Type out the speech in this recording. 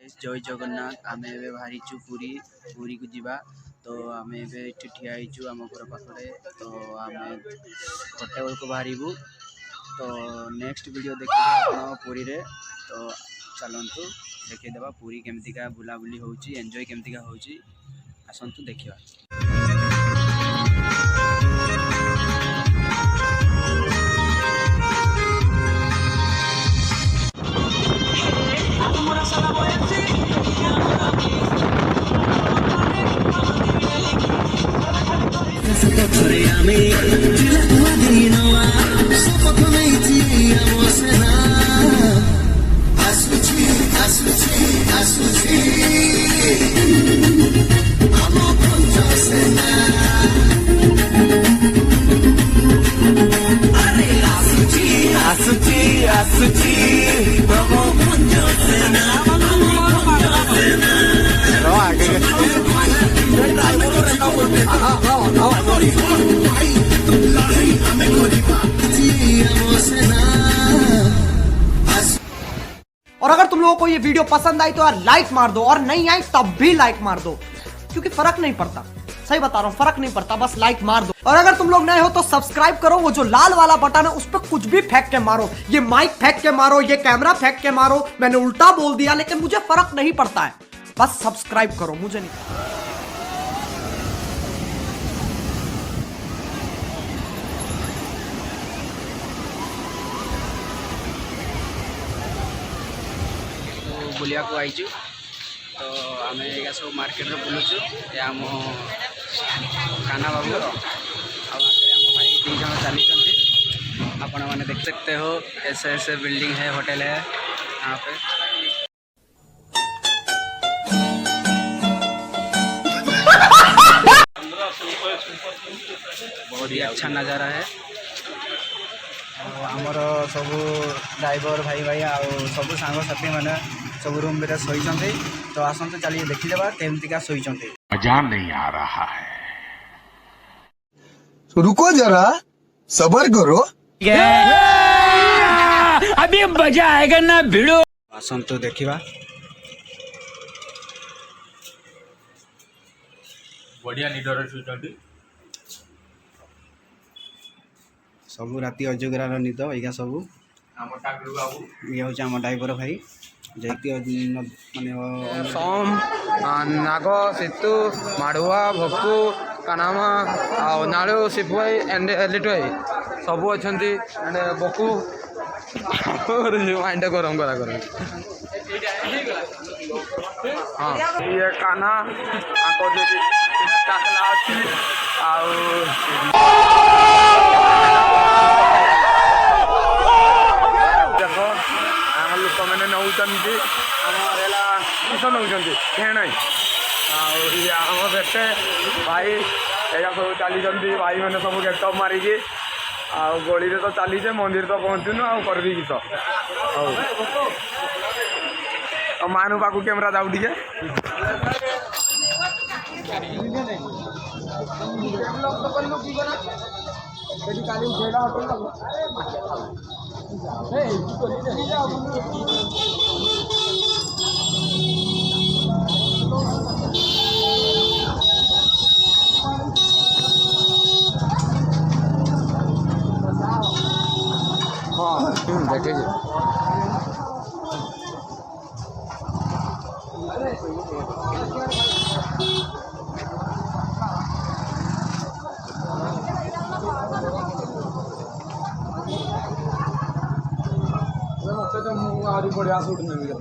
जय जगन्नाथ आम ए बाहरी पूरी पूरी को जीवा तो आम ए ठिया आम घर पाखे तो आम गोटे बेल को बाहरबू तो नेक्स्ट वीडियो देखिए आप पुरी रे तो चलतु देखीदेवा पुरी केमतिका बुलाबुली होची एंजॉय केमतिका होची आसतु देखिए। और अगर तुम लोगों को ये वीडियो पसंद आई तो यार लाइक मार दो और नहीं आई तब भी लाइक मार दो क्योंकि फर्क नहीं पड़ता। सही बता रहा हूँ, फर्क नहीं पड़ता, बस लाइक मार दो। और अगर तुम लोग नए हो तो सब्सक्राइब करो, वो जो लाल वाला बटन है उस पर कुछ भी फेंक के मारो, ये माइक फेंक के मारो, ये कैमरा फेंक के मारो, मैंने उल्टा बोल दिया लेकिन मुझे फर्क नहीं पड़ता है, बस सब्सक्राइब करो, मुझे नहीं। बुलिया को आईचु तो आम सब मार्केट में बुलुचु आम काना बाबू आम भाई दी जन चली आपण मैंने देख सकते हो ऐसे बिल्डिंग है, होटल है यहाँ पे। बहुत ही अच्छा नज़ारा है। आमर सब ड्राइवर भाई भाई आउ सब सांग साथी मैंने सब रूम में शोचते तो आसते चलिए देखीदेवा केमतिका शोचते। मजा नहीं आ रहा है तो रुको जरा सबर करो अभी मजा आएगा ना भिड़ो। आसतु देखा बढ़िया लीडर शोचती सबू राति अजगरार निद एगा सबू ये हूँ आम ड्राइवर भाई माने सोम नाग सीतु माड़ुआ भक्कू कानामा आ नाड़ू सिपुई एंड एलिटुई सबू अच्छा एंड बकू माइंड गरम करा कर। हाँ ये काना लोक मैंने नौकरी किस नौकरी खेण आम बेटे भाई एजा सब चली भाई मैंने सब गेटअप मारिकी गली तो चलीचे मंदिर तो पहुँचुनु आ कर दी किस मानु पाक कैमरा जाऊ टे हाँ देखिए आरी बढ़िया सूट नहीं मिला।